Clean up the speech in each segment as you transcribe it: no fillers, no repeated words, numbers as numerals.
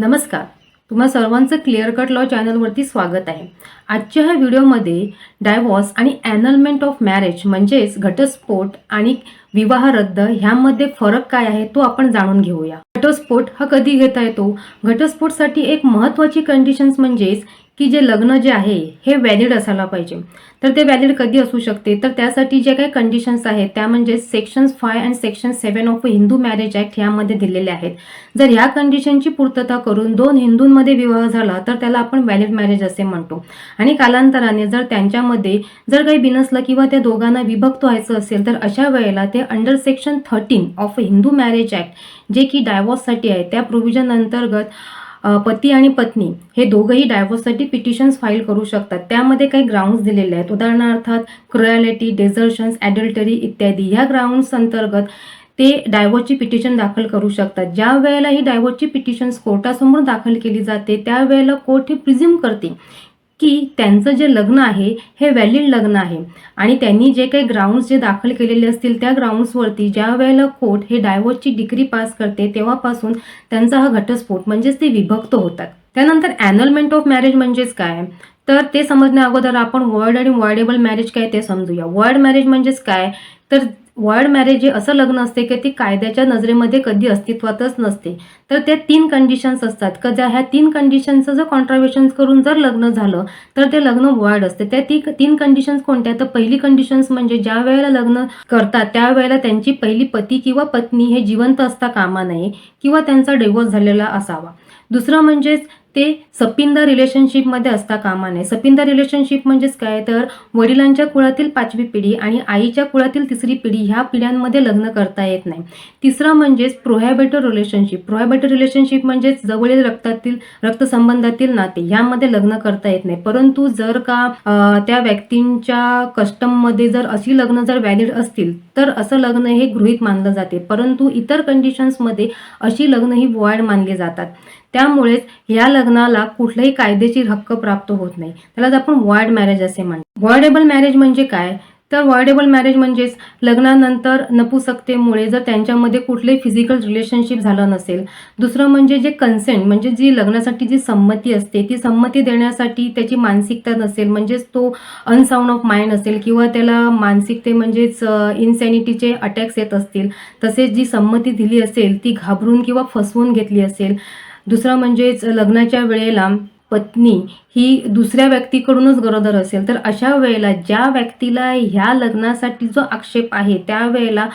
नमस्कार. तुम्हा सर्वांचं क्लिअर कट लॉ चॅनलवरती स्वागत आहे. आजच्या ह्या व्हिडिओमध्ये डायव्हॉर्स आणि ॲनलमेंट ऑफ मॅरेज म्हणजेच घटस्फोट आणि विवाह रद्द ह्यामध्ये फरक काय आहे तो आपण जाणून घेऊया. घटस्फोट हा कधी घेता येतो? घटस्फोटसाठी एक महत्त्वाची कंडिशन्स म्हणजेच की जे लग्न जे आहे हे व्हॅलिड असायला पाहिजे. तर ते व्हॅलिड कधी असू शकते? तर त्यासाठी जे काही कंडिशन्स आहेत त्या म्हणजे सेक्शन 5 आणि section 7 of Hindu marriage act ह्यामध्ये दिलेले आहेत. जर ह्या कंडिशनची पूर्तता करून दोन हिंदूंमध्ये विवाह झाला तर त्याला आपण व्हॅलिड मॅरेज असे म्हणतो. आणि कालांतराने जर त्यांच्यामध्ये जर काही बिनसलं किंवा त्या दोघांना विभक्त व्हायचं असेल तर अशा वेळेला ते under section 13 of Hindu marriage act जे की डायव्होर्ससाठी आहे त्या प्रोव्हिजन अंतर्गत पती आणि पत्नी हे दोघंही डायव्होर्ससाठी पिटिशन्स फाईल करू शकतात. त्यामध्ये काही ग्राउंड्स दिलेले आहेत. उदाहरणार्थ क्रुएलिटी, डेझर्शन्स, ॲडल्टरी इत्यादी ह्या ग्राउंड्स अंतर्गत ते डायव्होर्सची पिटिशन दाखल करू शकतात. ज्या वेळेला ही डायव्होर्सची पिटिशन्स कोर्टासमोर दाखल केली जाते त्यावेळेला कोर्ट हे प्रिझ्युम करते की त्यांचं जे लग्न आहे हे व्हॅलिड लग्न आहे आणि त्यांनी जे काही ग्राउंड्स जे दाखल केलेले असतील त्या ग्राउंड्सवरती ज्या वेळेला कोर्ट हे डायव्होर्सची डिग्री पास करते तेव्हापासून त्यांचा हा घटस्फोट म्हणजेच ते विभक्त होतात. त्यानंतर ॲनलमेंट ऑफ मॅरेज म्हणजेच काय? तर ते समजण्या अगोदर आपण वॉइड आणि वॉइडेबल मॅरेज काय ते समजूया. वॉइड मॅरेज म्हणजेच काय? तर वॉइड मॅरेज हे असं लग्न असते की ते कायद्याच्या नजरेमध्ये कधी अस्तित्वातच नसते. तर त्या 3 कंडिशन्स असतात की ज्या ह्या 3 कंडिशन्सचं जर कॉन्ट्राव्हेशन्स करून जर लग्न झालं तर ते लग्न वॉइड असते. त्या 3 कंडिशन्स कोणत्या? तर पहिली कंडिशन्स म्हणजे ज्या वेळेला लग्न करतात त्यावेळेला त्यांची पहिली पती किंवा पत्नी हे जिवंत असता कामा नये किंवा त्यांचा डिव्होर्स झालेला असावा. दुसरं म्हणजेच ते सपिंदा रिलेशनशिपमध्ये असता कामा नये. सपिंदा रिलेशनशिप म्हणजेच काय? तर वडिलांच्या कुळातील 5वी पिढी आणि आईच्या कुळातील 3री पिढी ह्या पिढ्यांमध्ये लग्न करता येत नाही. तिसरं म्हणजेच प्रोहॅबिटेड रिलेशनशिप. प्रोहॅबिटेड रिलेशनशिप म्हणजेच जवळील रक्तसंबंधातील नाते ह्यामध्ये लग्न करता येत नाही. परंतु जर का त्या व्यक्तींच्या कस्टममध्ये जर अशी लग्न जर व्हॅलिड असतील तर असं लग्न हे गृहीत मानलं जाते. परंतु इतर कंडिशन्समध्ये अशी लग्न ही वॉइड मानली जातात. त्यामुळेच या लग्नाला कुठलाही कायदेशीर हक्क प्राप्त होत नाही. त्यालाच आपण वॉइड मॅरेज असे म्हणतो. वॉइडेबल मॅरेज म्हणजे काय? तर वॉइडेबल मॅरेज म्हणजेच लग्नानंतर नपुसकतेमुळे जर त्यांच्यामध्ये कुठलेही फिजिकल रिलेशनशिप झालं नसेल. दुसरं म्हणजे जे कन्सेंट म्हणजे जी लग्नासाठी जी संमती असते ती संमती देण्यासाठी त्याची मानसिकता नसेल म्हणजेच तो अनसाउंड ऑफ माइंड असेल किंवा त्याला मानसिकते म्हणजेच इन्सॅनिटीचे अटॅक्स येत असतील. तसेच जी संमती दिली असेल ती घाबरून किंवा फसवून घेतली असेल. दुसरं म्हणजेच लग्नाच्या वेळेला पत्नी ही दुसऱ्या व्यक्तीकडूनच गरोदर असेल तर अशा वेळेला ज्या व्यक्तीला ह्या लग्नासाठी जो आक्षेप आहे त्यावेळेला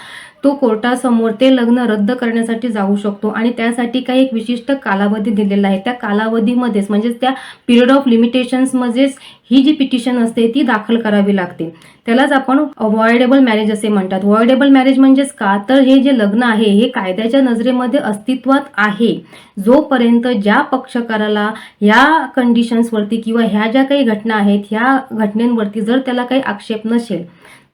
तो कोर्टासमोर ते लग्न रद्द करण्यासाठी जाऊ शकतो आणि त्यासाठी काही एक विशिष्ट कालावधी दिलेला आहे. त्या कालावधीमध्येच म्हणजेच त्या पिरियड ऑफ लिमिटेशन्समध्येच ही जी पिटिशन असते ती दाखल करावी लागते. त्यालाच आपण वॉइडेबल मॅरेज असे म्हणतात. वॉइडेबल मॅरेज म्हणजेच का? तर हे जे लग्न आहे हे कायद्याच्या नजरेमध्ये अस्तित्वात आहे जोपर्यंत ज्या पक्षकाराला या कंडिशन्सवरती किंवा ह्या ज्या काही घटना आहेत ह्या घटनेंवरती जर त्याला काही आक्षेप नसेल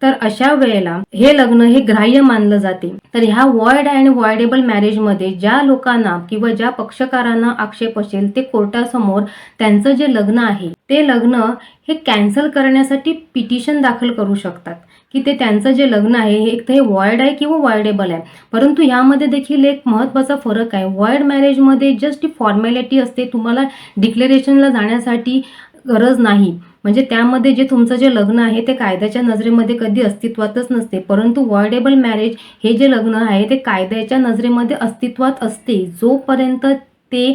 तर अशा वेळेला हे लग्न हे ग्राह्य मानलं जाते. तर ह्या वॉइड अँड वॉइडेबल मॅरेजमध्ये ज्या लोकांना किंवा ज्या पक्षकारांना आक्षेप असेल ते कोर्टासमोर त्यांचं जे लग्न आहे ते लग्न हे कॅन्सल करण्यासाठी पिटिशन दाखल करू शकतात की ते त्यांचं जे लग्न आहे हे एक तर हे वॉइड आहे किंवा वॉइडेबल आहे. परंतु यामध्ये देखील एक महत्त्वाचा फरक आहे. वॉइड मॅरेजमध्ये जस्ट फॉर्मॅलिटी असते. तुम्हाला डिक्लेरेशनला जाण्यासाठी गरज नाही. म्हणजे त्यामध्ये जे तुमचं जे लग्न आहे ते कायद्याच्या नजरेमध्ये कधी अस्तित्वातच नसते. परंतु वॉइडेबल मॅरेज हे जे लग्न आहे ते कायद्याच्या नजरेमध्ये अस्तित्वात असते जोपर्यंत ते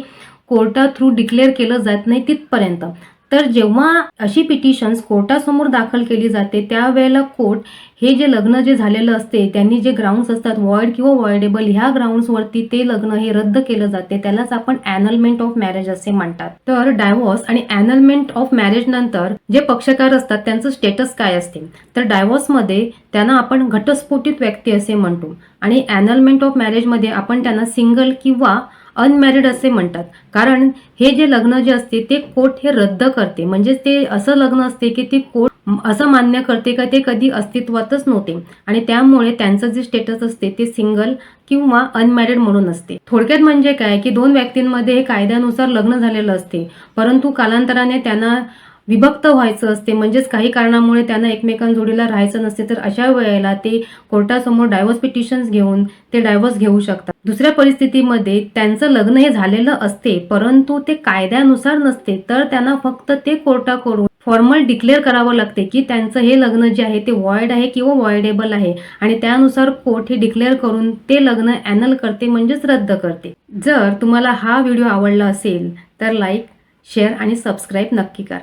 कोर्टा थ्रू डिक्लेअर केलं जात नाही तिथपर्यंत. तर जेव्हा अशी पिटिशन्स कोर्टासमोर दाखल केली जाते त्यावेळेला कोर्ट हे जे लग्न जे झालेलं असते त्यांनी जे ग्राउंड्स असतात वॉइड किंवा वॉइडेबल ह्या ग्राउंड्सवरती ते लग्न हे रद्द केलं जाते. त्यालाच आपण ॲनलमेंट ऑफ मॅरेज असे म्हणतात. तर डायव्होर्स आणि ॲनलमेंट ऑफ मॅरेज नंतर जे पक्षकार असतात त्यांचं स्टेटस काय असते? तर डायव्होर्समध्ये त्यांना आपण घटस्फोटित व्यक्ती असे म्हणतो आणि ॲनलमेंट ऑफ मॅरेजमध्ये आपण त्यांना सिंगल किंवा अनमॅरिड असे म्हणतात. कारण हे जे लग्न जे असते ते कोर्ट हे रद्द करते. म्हणजेच ते असं लग्न असते की ते कोर्ट असं मान्य करते का ते कधी अस्तित्वातच नव्हते आणि त्यामुळे त्यांचं जे स्टेटस असते ते सिंगल किंवा अनमॅरिड म्हणून असते. थोडक्यात म्हणजे काय की 2 व्यक्तींमध्ये हे कायद्यानुसार लग्न झालेलं असते परंतु कालांतराने त्यांना विभक्त व्हायचं असते, म्हणजेच काही कारणामुळे त्यांना एकमेकांजोडीला राहायचं नसते, तर अशा वेळेला ते कोर्टासमोर डायव्होर्स पिटिशन्स घेऊन ते डायव्होर्स घेऊ शकतात. दुसऱ्या परिस्थितीमध्ये त्यांचं लग्न हे झालेलं असते, परंतु ते कायद्यानुसार नसते, तर त्यांना फक्त ते कोर्टाकडून फॉर्मल डिक्लेअर करावं लागते की त्यांचं हे लग्न जे आहे ते वॉइड आहे किंवा वॉइडेबल आहे, आणि त्यानुसार कोर्ट हे डिक्लेअर करून ते लग्न ॲनल करते, म्हणजेच रद्द करते. जर तुम्हाला हा व्हिडिओ आवडला असेल तर लाईक, शेअर आणि सबस्क्राईब नक्की करा.